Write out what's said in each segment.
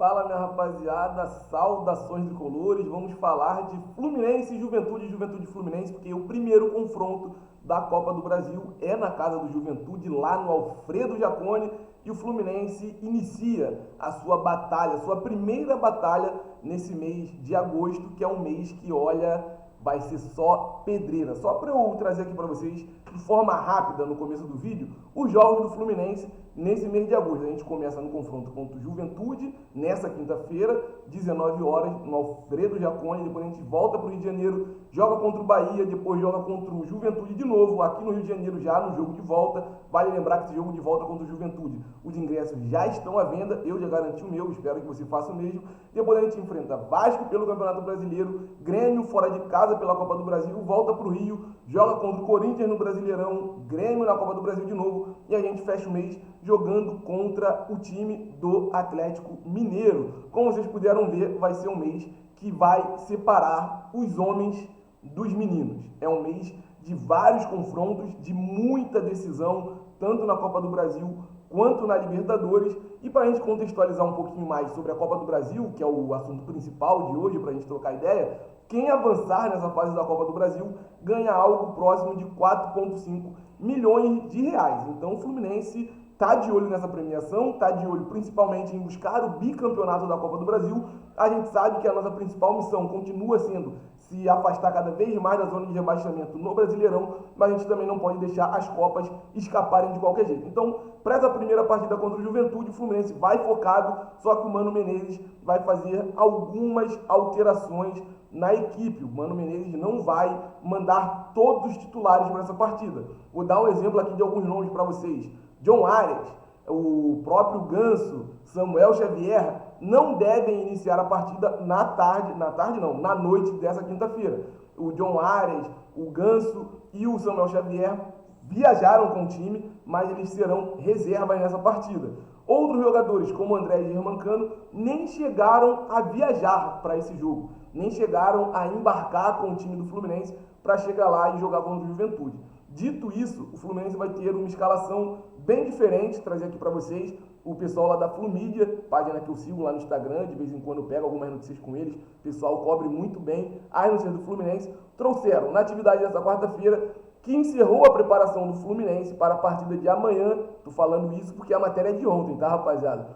Fala, minha rapaziada, saudações tricolores. Vamos falar de Fluminense e Juventude Fluminense, porque o primeiro confronto da Copa do Brasil é na casa do Juventude, lá no Alfredo Jaconi, e o Fluminense inicia a sua batalha, sua primeira batalha nesse mês de agosto, que é um mês que, olha, vai ser só pedreira. Só para eu trazer aqui para vocês, de forma rápida, no começo do vídeo, os jogos do Fluminense nesse mês de agosto. A gente começa no confronto contra o Juventude, nessa quinta-feira, 19 horas, no Alfredo Jaconi. Depois a gente volta para o Rio de Janeiro, joga contra o Bahia, depois joga contra o Juventude de novo, aqui no Rio de Janeiro, já no jogo de volta. Vale lembrar que esse jogo de volta contra o Juventude, os ingressos já estão à venda, eu já garanti o meu, espero que você faça o mesmo. Depois a gente enfrenta Vasco pelo Campeonato Brasileiro, Grêmio fora de casa pela Copa do Brasil, volta para o Rio, joga contra o Corinthians no Brasileirão, Grêmio na Copa do Brasil de novo, e a gente fecha o mês jogando contra o time do Atlético Mineiro. Como vocês puderam ver, vai ser um mês que vai separar os homens dos meninos. É um mês de vários confrontos, de muita decisão, tanto na Copa do Brasil quanto na Libertadores. E para a gente contextualizar um pouquinho mais sobre a Copa do Brasil, que é o assunto principal de hoje, para a gente trocar ideia, quem avançar nessa fase da Copa do Brasil ganha algo próximo de 4,5 milhões de reais. Então o Fluminense está de olho nessa premiação, está de olho principalmente em buscar o bicampeonato da Copa do Brasil. A gente sabe que a nossa principal missão continua sendo se afastar cada vez mais da zona de rebaixamento no Brasileirão, mas a gente também não pode deixar as Copas escaparem de qualquer jeito. Então, para essa primeira partida contra o Juventude, o Fluminense vai focado, só que o Mano Menezes vai fazer algumas alterações na equipe. O Mano Menezes não vai mandar todos os titulares para essa partida. Vou dar um exemplo aqui de alguns nomes para vocês. John Arias, o próprio Ganso, Samuel Xavier, não devem iniciar a partida na noite dessa quinta-feira. O John Arias, o Ganso e o Samuel Xavier viajaram com o time, mas eles serão reservas nessa partida. Outros jogadores, como André Germancano, nem chegaram a viajar para esse jogo, nem chegaram a embarcar com o time do Fluminense para chegar lá e jogar contra o Juventude. Dito isso, o Fluminense vai ter uma escalação bem diferente, trazer aqui para vocês. O pessoal lá da Flumídia, página que eu sigo lá no Instagram, de vez em quando eu pego algumas notícias com eles, o pessoal cobre muito bem as notícias do Fluminense, trouxeram na atividade dessa quarta-feira, que encerrou a preparação do Fluminense para a partida de amanhã. Tô falando isso porque a matéria é de ontem, tá, rapaziada?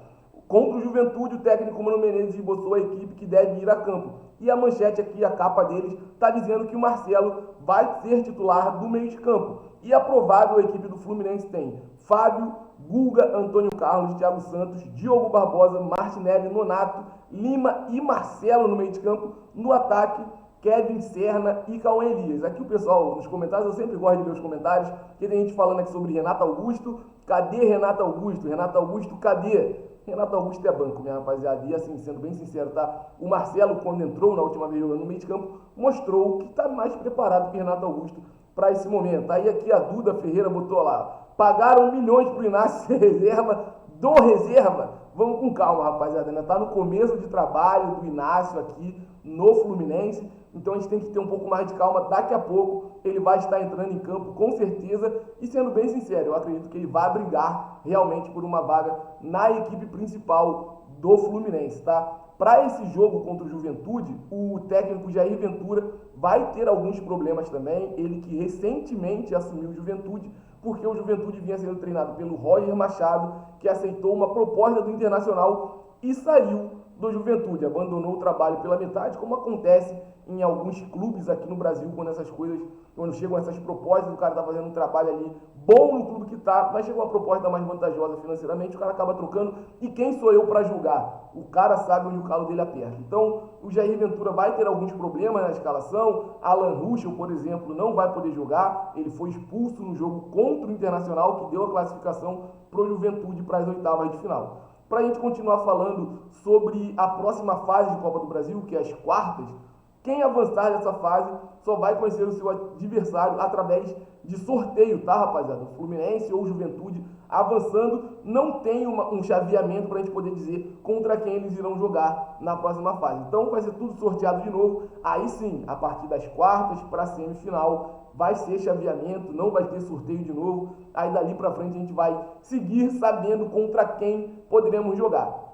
Contra o Juventude, o técnico Mano Menezes esboçou a equipe que deve ir a campo. E a manchete aqui, a capa deles, está dizendo que o Marcelo vai ser titular do meio de campo. E a provável equipe do Fluminense tem Fábio, Guga, Antônio Carlos, Thiago Santos, Diogo Barbosa, Martinelli, Nonato, Lima e Marcelo no meio de campo. No ataque, Kevin Serna e Cauã Elias. Aqui o pessoal, nos comentários, eu sempre gosto de ver os comentários, porque tem gente falando aqui sobre Renato Augusto. Cadê Renato Augusto? Renato Augusto, cadê? Renato Augusto é banco, minha rapaziada. E assim, sendo bem sincero, tá? O Marcelo, quando entrou na última vez jogando no meio de campo, mostrou que está mais preparado que Renato Augusto para esse momento. Aí aqui a Duda Ferreira botou lá, pagaram milhões pro Inácio ser reserva do reserva. Vamos com calma, rapaziada. Ainda tá no começo de trabalho do Inácio aqui no Fluminense. Então a gente tem que ter um pouco mais de calma. Daqui a pouco ele vai estar entrando em campo com certeza. E sendo bem sincero, eu acredito que ele vai brigar realmente por uma vaga na equipe principal do Fluminense, tá? Para esse jogo contra o Juventude, o técnico Jair Ventura vai ter alguns problemas também. Ele que recentemente assumiu o Juventude, porque o Juventude vinha sendo treinado pelo Roger Machado, que aceitou uma proposta do Internacional e saiu do Juventude, abandonou o trabalho pela metade, como acontece em alguns clubes aqui no Brasil, quando chegam essas propostas, o cara tá fazendo um trabalho ali bom no clube que tá, mas chega uma proposta mais vantajosa financeiramente, o cara acaba trocando, e quem sou eu para julgar? O cara sabe onde o calo dele aperta. Então, o Jair Ventura vai ter alguns problemas na escalação. Alan Ruschel, por exemplo, não vai poder jogar, ele foi expulso no jogo contra o Internacional, que deu a classificação pro Juventude para as oitavas de final. Para a gente continuar falando sobre a próxima fase de Copa do Brasil, que é as quartas, quem avançar nessa fase só vai conhecer o seu adversário através de sorteio, tá, rapaziada? O Fluminense ou Juventude avançando não tem um chaveamento para a gente poder dizer contra quem eles irão jogar na próxima fase. Então vai ser tudo sorteado de novo. Aí sim, a partir das quartas para a semifinal, vai ser chaveamento, não vai ter sorteio de novo. Aí dali para frente a gente vai seguir sabendo contra quem poderemos jogar.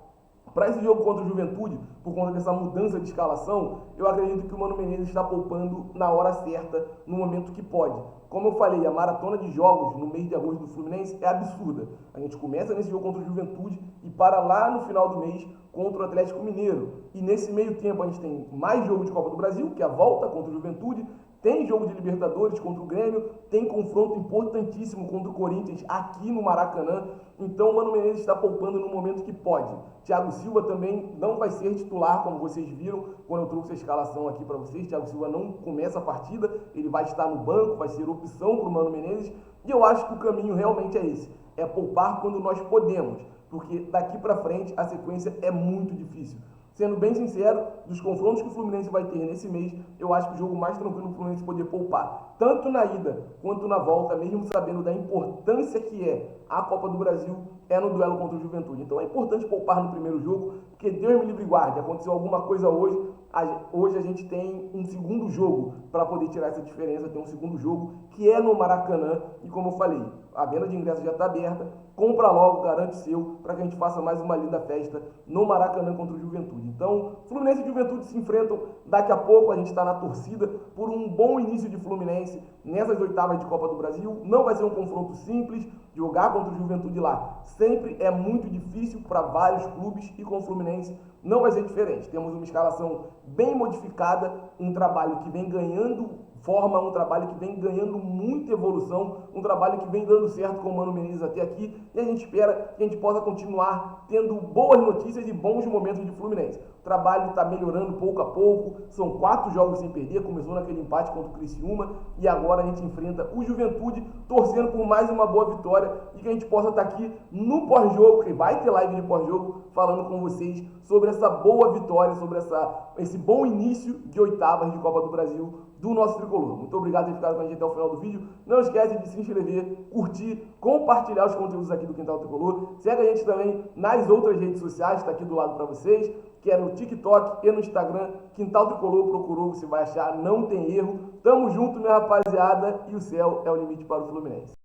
Para esse jogo contra o Juventude, por conta dessa mudança de escalação, eu acredito que o Mano Menezes está poupando na hora certa, no momento que pode. Como eu falei, a maratona de jogos no mês de agosto do Fluminense é absurda. A gente começa nesse jogo contra o Juventude e para lá no final do mês contra o Atlético Mineiro. E nesse meio tempo a gente tem mais jogo de Copa do Brasil, que é a volta contra o Juventude, tem jogo de Libertadores contra o Grêmio, tem confronto importantíssimo contra o Corinthians aqui no Maracanã. Então o Mano Menezes está poupando no momento que pode. Thiago Silva também não vai ser titular, como vocês viram quando eu trouxe a escalação aqui para vocês. Thiago Silva não começa a partida, ele vai estar no banco, vai ser opção para o Mano Menezes. E eu acho que o caminho realmente é esse, é poupar quando nós podemos, porque daqui para frente a sequência é muito difícil. Sendo bem sincero, dos confrontos que o Fluminense vai ter nesse mês, eu acho que o jogo mais tranquilo do Fluminense poder poupar, tanto na ida quanto na volta, mesmo sabendo da importância que é a Copa do Brasil, é no duelo contra o Juventude. Então é importante poupar no primeiro jogo, porque Deus me livre e guarde, aconteceu alguma coisa hoje, hoje a gente tem um segundo jogo para poder tirar essa diferença, tem um segundo jogo que é no Maracanã, e como eu falei, a venda de ingressos já está aberta, compra logo, garante seu, para que a gente faça mais uma linda festa no Maracanã contra o Juventude. Então, Fluminense e Juventude se enfrentam daqui a pouco, a gente está na torcida por um bom início de Fluminense nessas oitavas de Copa do Brasil. Não vai ser um confronto simples, jogar contra o Juventude lá sempre é muito difícil para vários clubes e com o Fluminense não vai ser diferente. Temos uma escalação bem modificada, um trabalho que vem ganhando forma, um trabalho que vem ganhando muita evolução, um trabalho que vem dando certo com o Mano Menezes até aqui, e a gente espera que a gente possa continuar tendo boas notícias e bons momentos de Fluminense. O trabalho está melhorando pouco a pouco, são 4 jogos sem perder, começou naquele empate contra o Criciúma, e agora a gente enfrenta o Juventude, torcendo por mais uma boa vitória, e que a gente possa estar aqui no pós-jogo, que vai ter live de pós-jogo, falando com vocês sobre essa boa vitória, sobre esse bom início de oitavas de Copa do Brasil do nosso tricolor. Muito obrigado por ter ficado com a gente até o final do vídeo. Não esquece de se inscrever, curtir, compartilhar os conteúdos aqui do Quintal Tricolor. Segue a gente também nas outras redes sociais, está aqui do lado para vocês, que é no TikTok e no Instagram. Quintal Tricolor, procurou, você vai achar, não tem erro. Tamo junto, minha rapaziada, e o céu é o limite para o Fluminense.